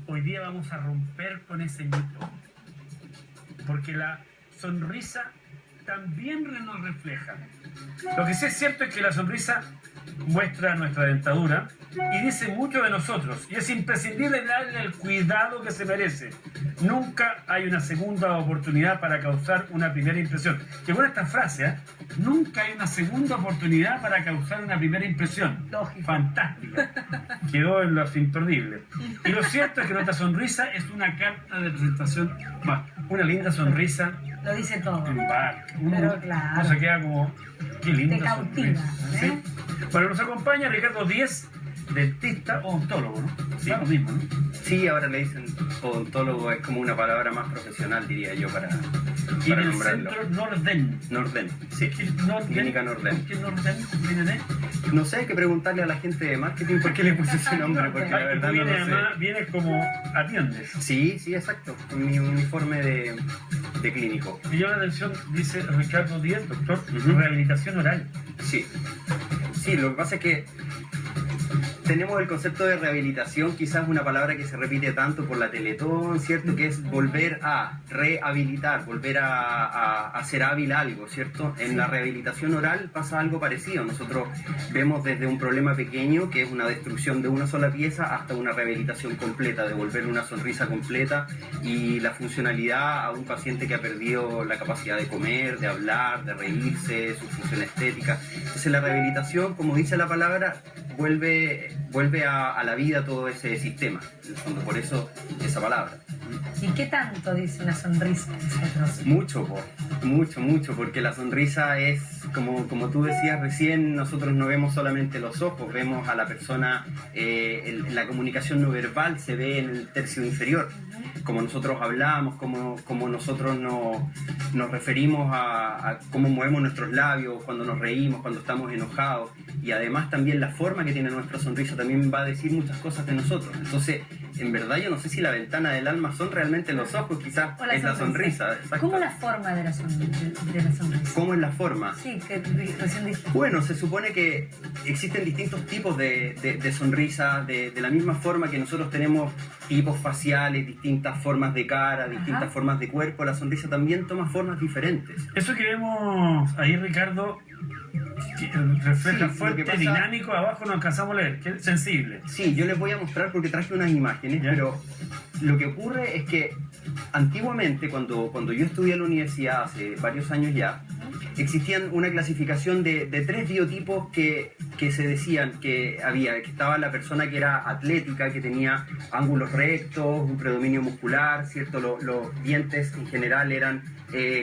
hoy día vamos a romper con ese mito, porque la sonrisa también nos refleja. Lo que sí es cierto es que la sonrisa muestra nuestra dentadura y dice mucho de nosotros, y es imprescindible darle el cuidado que se merece. Nunca hay una segunda oportunidad para causar una primera impresión. Qué buena esta frase, ¿eh? Nunca hay una segunda oportunidad para causar una primera impresión. Lógico. Fantástica. Quedó en los imperdibles. Y lo cierto es que nuestra sonrisa es una carta de presentación, una linda sonrisa. Lo dice todo. Embarca. Pero claro. Uno se queda como, qué lindo. Te cautiva, ¿Sí? Bueno, nos acompaña Ricardo Díez, dentista odontólogo, ¿no? Sí, lo mismo, ¿no? Sí, ahora le dicen odontólogo, es como una palabra más profesional, diría yo, para Y en el nombrarlo. centro Norden. Norden, sí. Clínica Norden. ¿Por qué Norden? ¿Viene de? No sé, hay que preguntarle a la gente de marketing por qué le puse ese nombre, porque la verdad no viene, lo sé. además, viene como atiendes. Sí, sí, exacto, con mi uniforme de clínico. Me llama la atención, dice Ricardo Díez, doctor, Ujú. rehabilitación oral. Sí. Sí, lo que pasa es que tenemos el concepto de rehabilitación, quizás una palabra que se repite tanto por la Teletón, ¿cierto? Que es volver a rehabilitar, volver a hacer hábil algo, ¿cierto? En la rehabilitación oral pasa algo parecido. Nosotros vemos desde un problema pequeño, que es una destrucción de una sola pieza, hasta una rehabilitación completa, devolver una sonrisa completa y la funcionalidad a un paciente que ha perdido la capacidad de comer, de hablar, de reírse, su función estética. Entonces la rehabilitación, como dice la palabra, vuelve a la vida todo ese sistema, en el fondo, por eso esa palabra. ¿Y qué tanto dice una sonrisa de nosotros? Mucho, porque la sonrisa es, como tú decías recién, nosotros no vemos solamente los ojos, vemos a la persona, la comunicación no verbal se ve en el tercio inferior, como nosotros hablamos, como nosotros nos referimos a cómo movemos nuestros labios, cuando nos reímos, cuando estamos enojados, y además también la forma que tiene nuestra sonrisa también va a decir muchas cosas de nosotros. Entonces, en verdad yo no sé si la ventana del alma son realmente los ojos, quizás es la sonrisa. Exacto. ¿Cómo la forma de la sonrisa? ¿Cómo es la forma? Sí, que recién dijiste. Bueno, se supone que existen distintos tipos de sonrisa, de la misma forma que nosotros tenemos tipos faciales, distintas formas de cara, distintas formas de cuerpo, la sonrisa también toma formas diferentes. Eso que vemos ahí, Ricardo, que refleja Sí, fuerte, lo que pasa- dinámico, abajo no alcanzamos a leer, que es sensible. Sí, yo les voy a mostrar porque traje unas imágenes, Ya. pero lo que ocurre es que antiguamente, cuando yo estudié en la universidad hace varios años ya, existían una clasificación de 3 biotipos que se decían que había, que estaba la persona que era atlética, que tenía ángulos rectos, un predominio muscular, ¿cierto? Los dientes en general eran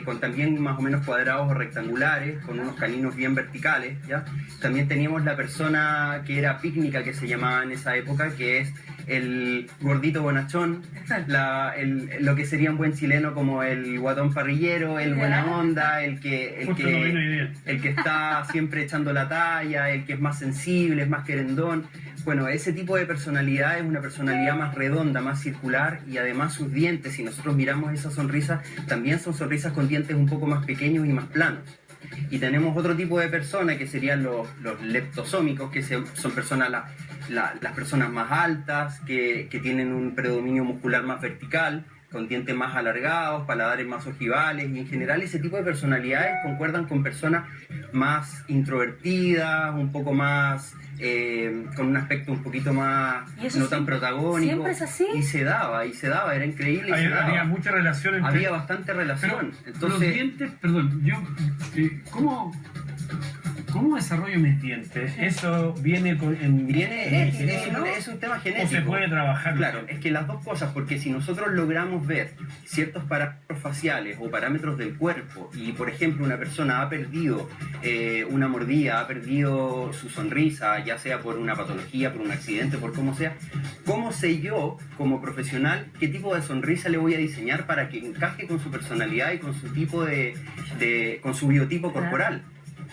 con también más o menos cuadrados o rectangulares, con unos caninos bien verticales, ¿ya? También teníamos la persona que era pícnica, que se llamaba en esa época, que es el gordito bonachón, lo que sería un buen chileno como el guatón parrillero, el buena onda, el que está siempre echando la talla, el que es más sensible, es más querendón. Bueno, ese tipo de personalidad es una personalidad más redonda, más circular, y además sus dientes, si nosotros miramos esa sonrisa, también son sonrisas con dientes un poco más pequeños y más planos. Y tenemos otro tipo de personas que serían los leptosómicos, que son personas, las personas más altas, que tienen un predominio muscular más vertical, con dientes más alargados, paladares más ojivales, y en general ese tipo de personalidades concuerdan con personas más introvertidas, un poco más, con un aspecto un poquito más no tan protagónico. ¿Siempre es así? Y se daba, era increíble. Había mucha relación entre... Había bastante relación. Pero, entonces, los dientes, perdón, ¿cómo desarrollo mis dientes? ¿Eso viene es un tema genético. ¿O se puede trabajar? Claro, es que las dos cosas, porque si nosotros logramos ver ciertos parámetros faciales o parámetros del cuerpo, y por ejemplo una persona ha perdido una mordida, ha perdido su sonrisa, ya sea por una patología, por un accidente, por como sea, ¿cómo sé yo, como profesional, qué tipo de sonrisa le voy a diseñar para que encaje con su personalidad y con su tipo con su biotipo corporal?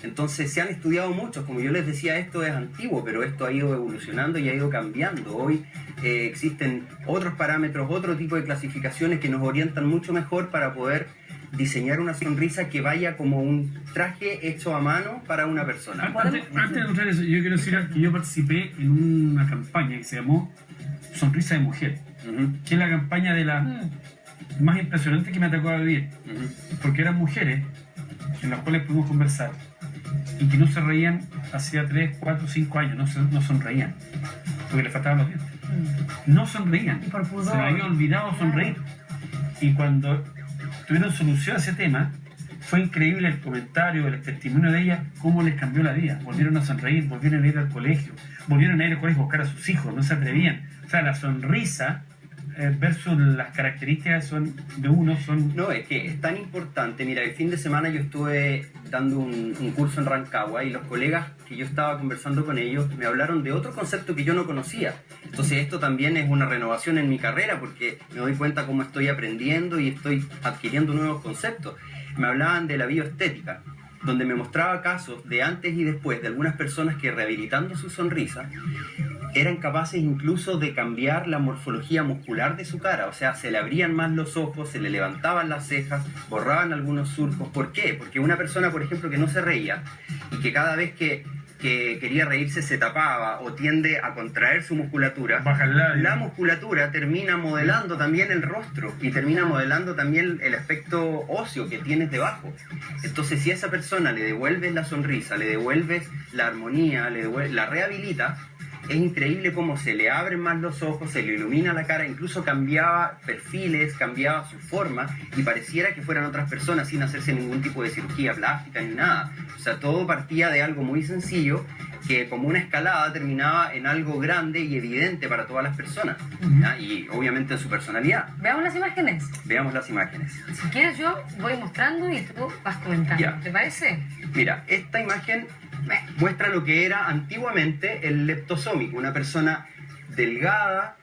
Entonces se han estudiado muchos, como yo les decía, esto es antiguo, pero esto ha ido evolucionando y ha ido cambiando. Hoy existen otros parámetros, otro tipo de clasificaciones que nos orientan mucho mejor para poder diseñar una sonrisa que vaya como un traje hecho a mano para una persona. Antes de mostrar eso, yo quiero decir que yo participé en una campaña que se llamó Sonrisa de Mujer. que es la campaña de la más impresionante que me tocó vivir, porque eran mujeres en las cuales pudimos conversar y que no se reían hacía 3, 4, 5 años, no sonreían, porque les faltaban los dientes. No sonreían, Y por pudor. se les había olvidado sonreír. Y cuando tuvieron solución a ese tema, fue increíble el comentario, el testimonio de ellas, cómo les cambió la vida. Volvieron a sonreír, volvieron a ir al colegio, volvieron a ir al colegio a buscar a sus hijos, no se atrevían. O sea, la sonrisa versus las características de uno son... No, es que es tan importante. Mira, el fin de semana yo estuve dando un curso en Rancagua y los colegas que yo estaba conversando con ellos me hablaron de otro concepto que yo no conocía. Entonces esto también es una renovación en mi carrera porque me doy cuenta cómo estoy aprendiendo y estoy adquiriendo nuevos conceptos. Me hablaban de la bioestética, donde me mostraba casos de antes y después de algunas personas que rehabilitando su sonrisa eran capaces incluso de cambiar la morfología muscular de su cara, o sea, se le abrían más los ojos, se le levantaban las cejas, borraban algunos surcos. ¿Por qué? Porque una persona, por ejemplo, que no se reía y que cada vez que quería reírse se tapaba o tiende a contraer su musculatura, Baja el labio. la musculatura termina modelando también el rostro y termina modelando también el aspecto óseo que tienes debajo. Entonces, si a esa persona le devuelves la sonrisa, le devuelves la armonía, la rehabilitas, es increíble cómo se le abren más los ojos, se le ilumina la cara, incluso cambiaba perfiles, cambiaba su forma y pareciera que fueran otras personas sin hacerse ningún tipo de cirugía plástica ni nada. O sea, todo partía de algo muy sencillo que como una escalada terminaba en algo grande y evidente para todas las personas, ¿ya? Y obviamente en su personalidad. Veamos las imágenes. Veamos las imágenes. Si quieres yo voy mostrando y tú vas comentando. Ya. ¿Te parece? Mira, esta imagen muestra lo que era antiguamente el leptosómico, una persona delgada,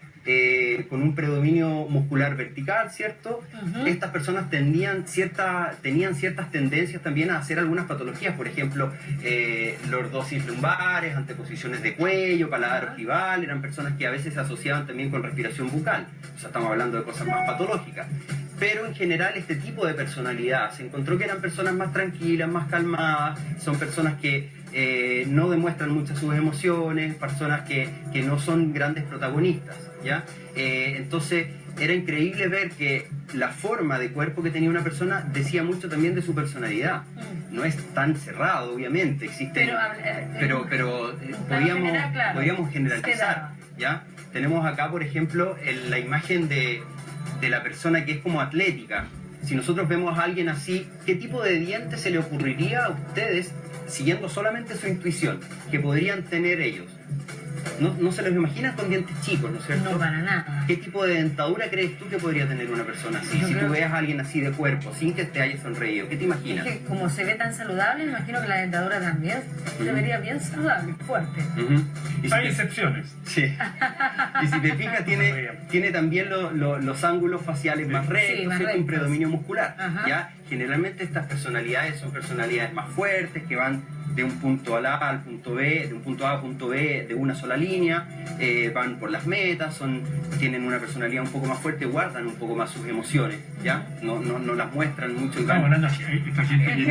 con un predominio muscular vertical, ¿cierto? Estas personas tenían ciertas tendencias también a hacer algunas patologías, por ejemplo, lordosis lumbares, anteposiciones de cuello, paladar ojival, eran personas que a veces se asociaban también con respiración bucal, o sea, estamos hablando de cosas más patológicas. Pero en general este tipo de personalidad se encontró que eran personas más tranquilas, más calmadas, son personas que no demuestran muchas sus emociones, personas que no son grandes protagonistas, ¿ya? Entonces era increíble ver que la forma de cuerpo que tenía una persona decía mucho también de su personalidad. No es tan cerrado, obviamente, existen, pero podríamos generalizar, ¿ya? Tenemos acá, por ejemplo, la imagen de la persona que es como atlética. Si nosotros vemos a alguien así, ¿qué tipo de dientes se le ocurriría a ustedes, siguiendo solamente su intuición, que podrían tener ellos? No se los imaginan con dientes chicos, ¿no es cierto? No, para nada. ¿Qué tipo de dentadura crees tú que podría tener una persona así? Yo Si creo tú veas a alguien así de cuerpo, sin que te haya sonreído, ¿qué te imaginas? Es que como se ve tan saludable, me imagino que la dentadura también se vería bien saludable, fuerte. Y si Hay te- excepciones. Sí. Y si te fijas, tiene también los ángulos faciales más rectos, más ¿cierto? Un rectos. predominio muscular. Ajá. ¿Ya? Generalmente estas personalidades son personalidades más fuertes que van de un punto A al punto B, de un punto A al punto B de una sola línea, van por las metas, tienen una personalidad un poco más fuerte, guardan un poco más sus emociones, ¿ya? No las muestran mucho. Estamos hablando de esta gente En que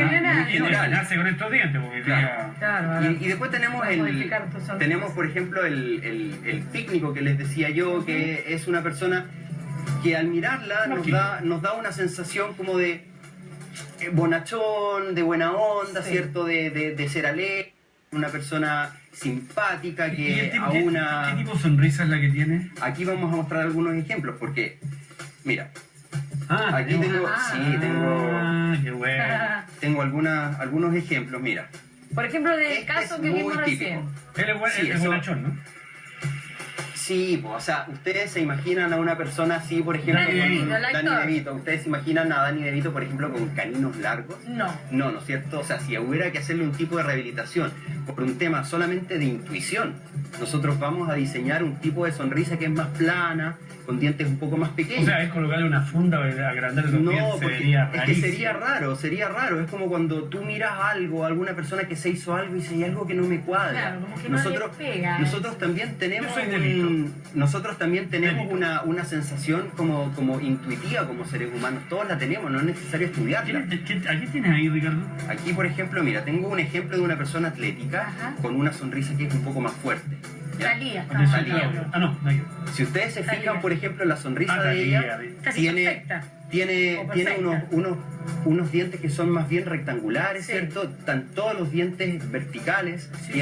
general. nace con estos dientes, porque Claro. Claro, ahora Y después tenemos puedes modificar tu sonrisa. tenemos por ejemplo el pícnico que les decía yo, que es una persona que al mirarla nos da una sensación como de bonachón, de buena onda, Sí. ¿cierto? De ser alegre, una persona simpática ¿Y el que tipo- a ¿Qué una... tipo de sonrisa es la que tiene? Aquí vamos a mostrar algunos ejemplos porque, mira, aquí tenemos- tengo qué bueno. tengo algunos ejemplos, mira. Por ejemplo, del Este caso es que vimos muy recién. típico. Él es buen, Sí, es eso- bonachón, ¿no? Sí, pues, o sea, ustedes se imaginan a una persona así, por ejemplo, Danny DeVito, el Danny actor. DeVito. Ustedes se imaginan a Danny DeVito, por ejemplo, con caninos largos. No. No, ¿no es cierto? O sea, si hubiera que hacerle un tipo de rehabilitación por un tema solamente de intuición, nosotros vamos a diseñar un tipo de sonrisa que es más plana, con dientes un poco más pequeños. O sea, es colocarle una funda o agrandar los No, dientes, porque sería es que rarísimo. sería raro. Es como cuando tú miras algo, a alguna persona que se hizo algo y dice, hay algo que no me cuadra. Claro, como que no le pega. Nosotros también tenemos Yo soy delito. nosotros también tenemos Delito. una sensación como intuitiva como seres humanos. Todos la tenemos, no es necesario estudiarla. ¿A qué tienes ahí, Ricardo? Aquí, por ejemplo, mira, tengo un ejemplo de una persona atlética Ajá. con una sonrisa que es un poco más fuerte. Talía. De su Talía. Claudia. Ah, no, no yo. Si ustedes se Talía. fijan, por ejemplo, la sonrisa Ah, de Talía, ella Casi tiene, perfecta. tiene, O tiene perfecta. unos dientes que son más bien rectangulares, Sí. ¿cierto? Están todos los dientes verticales, Sí,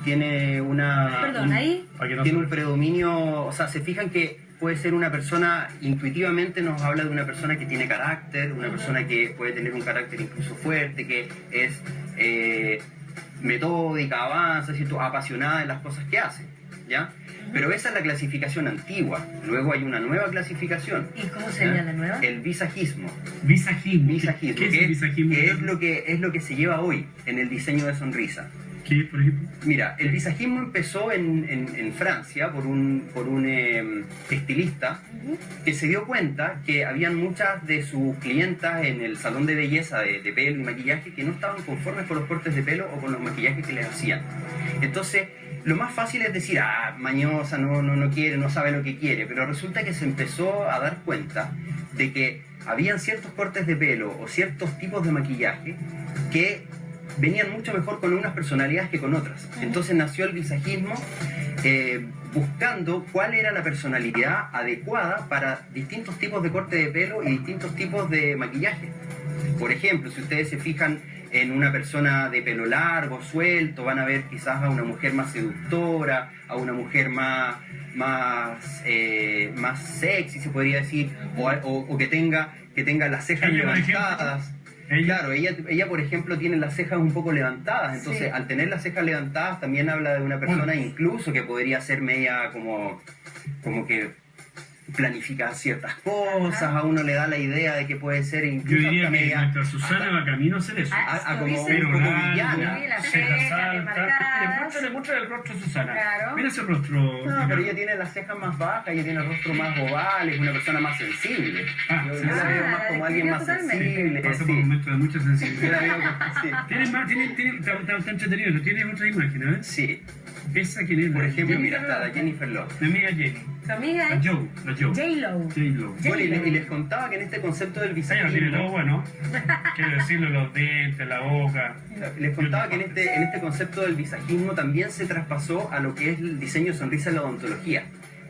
tiene una... Perdón, ahí. Para que no Tiene se- un predominio, o sea, se fijan que puede ser una persona, intuitivamente nos habla de una persona que tiene carácter, una persona que puede tener un carácter incluso fuerte, que es metódica, avanza, ¿cierto? Apasionada en las cosas que hace, ¿ya? Pero esa es la clasificación antigua. Luego hay una nueva clasificación. ¿Y cómo sería la nueva? El visajismo. Visajismo. Visajismo, ¿Qué es el visajismo? que es lo que se lleva hoy en el diseño de sonrisa. ¿Qué, por ejemplo? Mira, el visajismo empezó en Francia por un estilista que se dio cuenta que habían muchas de sus clientas en el salón de belleza de pelo y maquillaje que no estaban conformes con los cortes de pelo o con los maquillajes que les hacían. Entonces, lo más fácil es decir, mañosa, no quiere, no sabe lo que quiere, pero resulta que se empezó a dar cuenta de que habían ciertos cortes de pelo o ciertos tipos de maquillaje que venían mucho mejor con unas personalidades que con otras. Entonces nació el visajismo buscando cuál era la personalidad adecuada para distintos tipos de corte de pelo y distintos tipos de maquillaje. Por ejemplo, si ustedes se fijan en una persona de pelo largo, suelto, van a ver quizás a una mujer más seductora, a una mujer más sexy, se podría decir, o que tenga las cejas Ella, por ejemplo, levantadas. ella- Claro, ella, por ejemplo, tiene las cejas un poco levantadas, entonces Sí. al tener las cejas levantadas también habla de una persona incluso que podría ser media como que planifica ciertas cosas, a uno le da la idea de que puede ser Yo incluso diría hasta que media... nuestra Susana va camino a hacer eso. como ¿Lo un dice? poco Pero villana. Sí, las cejas cejas altas. remarcadas. Le muestra el rostro a Susana. Claro. Mira ese rostro. No, pero ella tiene las cejas más bajas, ella tiene el rostro más oval, es una persona más sensible. Ah, yo sí. la veo Ah, más la como alguien más describió sensible. Pasa por Sí. un momento de mucha Yo sensibilidad. la veo como- sí. Está entretenido. ¿Tienes otra imagen? A ver. Sí. Esa que es. Por ejemplo, Jennifer mira, está la Lopez. Jennifer Lopez. Mi amiga Jenny. Su amiga La es Joe. La Joe. J-Lo. J-Lo. Bueno, y les contaba que en este concepto del Ella lo tiene todo visajismo, bueno. Quiero decirlo, los dientes, la boca. les contaba que en este concepto del visajismo también se traspasó a lo que es el diseño de sonrisa en la odontología.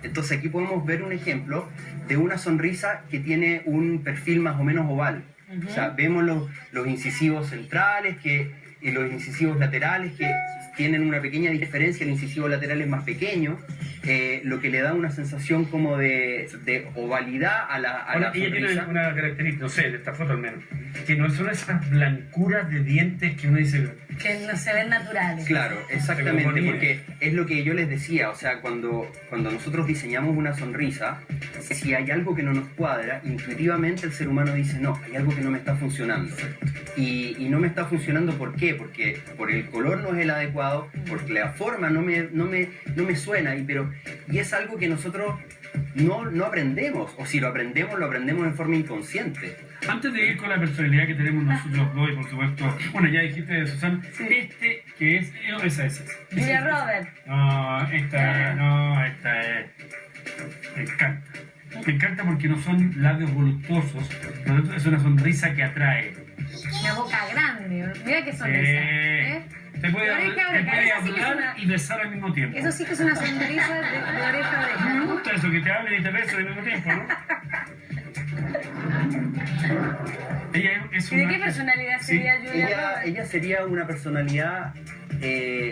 Entonces aquí podemos ver un ejemplo de una sonrisa que tiene un perfil más o menos oval. O sea, vemos los incisivos centrales y los incisivos laterales que tienen una pequeña diferencia, el incisivo lateral es más pequeño, lo que le da una sensación como de ovalidad a la Ahora, ella tiene sonrisa. una característica, no sé, de esta foto al menos, que no son esas blancuras de dientes que uno dice. Que no se ven naturales. Claro, exactamente, Pseudofonía. porque es lo que yo les decía, o sea, cuando nosotros diseñamos una sonrisa, si hay algo que no nos cuadra, intuitivamente el ser humano dice, no, hay algo que no me está funcionando. Y no me está funcionando, ¿por qué? Porque por el color no es el adecuado, porque la forma no me suena, y es algo que nosotros no aprendemos, o si lo aprendemos en forma inconsciente. Antes de ir con la personalidad que tenemos nosotros dos, y por supuesto, bueno, ya dijiste de Susana, este que es, esa es. Julia Roberts. No, esta es. Me encanta. Me encanta porque no son labios voluptuosos, no, es una sonrisa que atrae. Una boca grande. Mira qué sonrisa. ¿eh? Te puede, De oreja a te oreja. puede Eso sí que es hablar una- y besar al mismo tiempo. Eso sí que es una sonrisa de oreja a oreja. Me gusta eso, que te hablen y te besen al mismo tiempo, ¿no? Ella es ¿Y de una... qué personalidad Sí. sería Julia Roberts? Ella sería una personalidad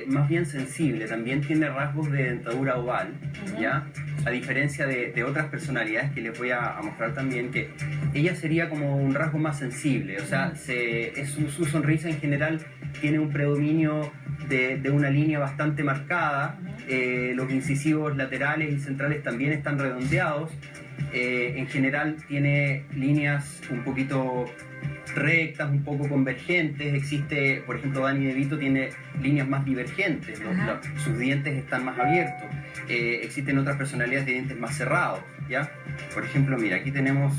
más bien sensible, también tiene rasgos de dentadura oval, ¿ya? A diferencia de otras personalidades que les voy a mostrar también, que ella sería como un rasgo más sensible, o sea, su sonrisa en general tiene un predominio de una línea bastante marcada, los incisivos laterales y centrales también están redondeados, en general tiene líneas un poquito rectas, un poco convergentes. Existe, por ejemplo, Danny DeVito tiene líneas más divergentes, sus dientes están más abiertos. Existen otras personalidades de dientes más cerrados, ¿ya? Por ejemplo, mira, aquí tenemos...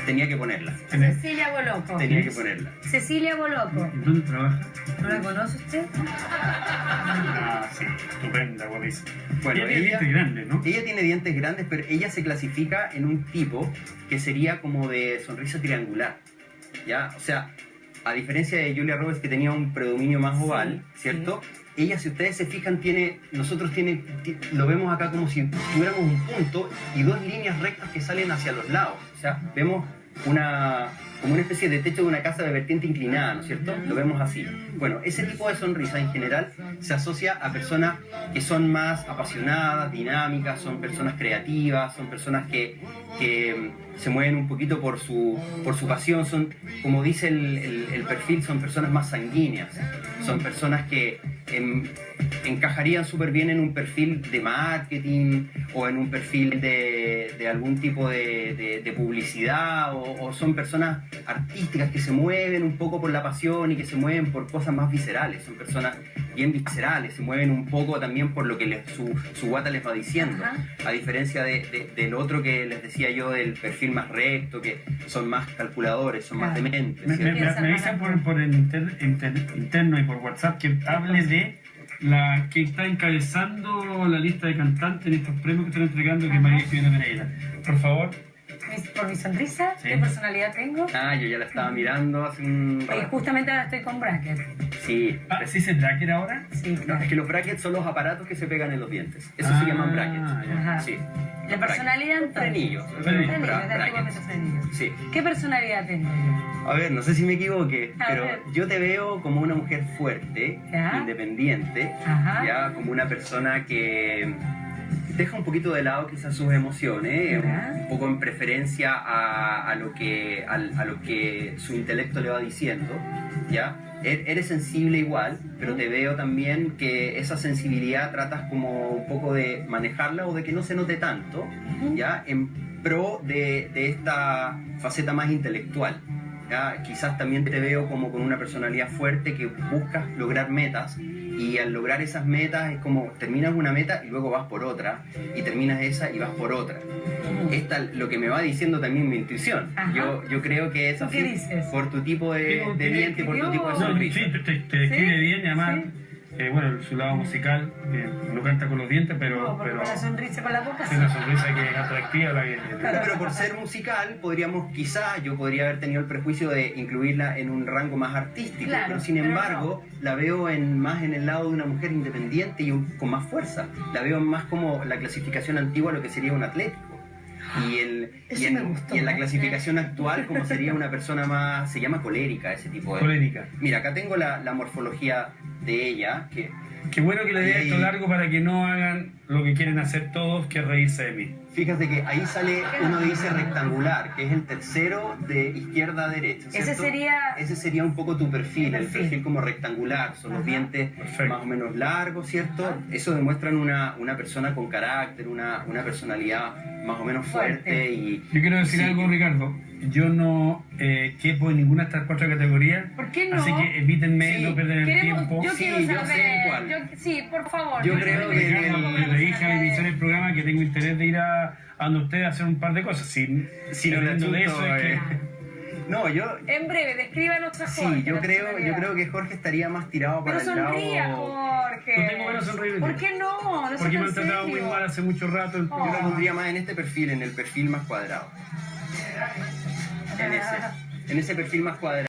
Tenía que ponerla. Cecilia Boloco. Tenía que ponerla. Cecilia Boloco. ¿En dónde trabaja? ¿No la conoce usted? Ah, sí, estupenda, guapísima. Bueno, Ella tiene dientes grandes, ¿no? Ella tiene dientes grandes, pero ella se clasifica en un tipo que sería como de sonrisa triangular, ¿ya? O sea, a diferencia de Julia Roberts, que tenía un predominio más oval, ¿cierto? ella, si ustedes se fijan, lo vemos acá como si tuviéramos un punto y dos líneas rectas que salen hacia los lados. O sea, vemos como una especie de techo de una casa de vertiente inclinada, ¿no es cierto? Lo vemos así. Bueno, ese tipo de sonrisa en general se asocia a personas que son más apasionadas, dinámicas, son personas creativas, son personas que se mueven un poquito por su pasión, son, como dice el perfil, son personas más sanguíneas, son personas que encajarían súper bien en un perfil de marketing o en un perfil de algún tipo de publicidad, o son personas artísticas que se mueven un poco por la pasión y que se mueven por cosas más viscerales, son personas bien viscerales, se mueven un poco también por lo que su guata les va diciendo. Ajá. A diferencia del otro que les decía yo, del perfil más recto, que son más calculadores, son más Claro. dementes, Me ¿cierto? dicen por el interno y por WhatsApp que hable de la que está encabezando la lista de cantantes en estos premios que están entregando, que es María Jimena Pereira. Por favor. Por mi sonrisa, Sí. qué personalidad tengo. Ah, yo ya la estaba mirando hace un Y rato. justamente ahora estoy con bracket. Sí. ¿Sí se tracker ahora? Sí, No, claro. es que los brackets son los aparatos que se pegan en los dientes. Eso Ah, se llaman brackets. ya. Ajá. Sí. La personalidad Brackets. Frenillos. Frenillos. Frenillos, Brackets. antiguamente frenillos. Sí. ¿Qué personalidad tengo yo? A ver, no sé si me equivoqué, A pero ver. yo te veo como una mujer fuerte, Ya. independiente, Ajá. ya como una persona que deja un poquito de lado quizás sus emociones, Ya. un poco en preferencia a lo que su intelecto le va diciendo, ¿ya? Eres sensible igual, pero te veo también que esa sensibilidad tratas como un poco de manejarla o de que no se note tanto, ¿ya? En pro de esta faceta más intelectual. ¿Ya? Quizás también te veo como con una personalidad fuerte que buscas lograr metas, y al lograr esas metas es como terminas una meta y luego vas por otra, y terminas esa y vas por otra. Esta lo que me va diciendo también mi intuición. Ajá. Yo creo que es ¿Tú así qué dices? por tu tipo de diente y por tu tipo de No, sonrisa. sí, te describe ¿Sí? bien, y además, ¿Sí? bueno, su lado musical, no canta con los dientes, pero No, porque con la sonrisa con la boca sí. tiene una sonrisa que es atractiva. No, pero por ser musical, yo podría haber tenido el prejuicio de incluirla en un rango más artístico, Claro, pero sin pero embargo, la veo más en el lado de una mujer independiente y con más fuerza. La veo más como la clasificación antigua, lo que sería un atlético. Eso me gustó, y en la ¿eh? clasificación actual, como sería una persona más, se llama colérica, ese tipo de... Colérica. Mira, acá tengo la morfología de ella, que Qué bueno que le dé Ahí- esto largo para que no hagan lo que quieren hacer todos, que es reírse de mí. fíjate que ahí sale, uno dice rectangular, que es el tercero de izquierda a derecha, Ese ¿cierto? sería... Ese sería un poco tu perfil, el Perfil. perfil como rectangular, son los Ajá. dientes Perfecto. más o menos largos, ¿cierto? Eso demuestran una persona con carácter, una personalidad más o menos fuerte, Fuerte. y... Yo quiero decir Sí. algo, Ricardo. Yo no quepo en ninguna de estas 4 categorías. ¿Por qué no? Así que evítenme, Sí. no pierden el tiempo. Yo Sí, quiero yo saber. sé cuál. Sí, por favor. Yo creo que Ricardo, en le dije al iniciar el programa que tengo interés de ir a donde ustedes a hacer un par de cosas. Si no le hablando de achunto, eso es que... No, yo... En breve, descríbanos a Sí, Jorge. yo la creo personalidad. que Jorge estaría más tirado Pero para el sonría, lado... Jorge. No tengo ganas de sonreír. ¿Por qué no? No Porque sé me han tratado muy mal hace mucho rato. Oh. Yo lo pondría más en este perfil, en el perfil más cuadrado. En ese perfil más cuadrado.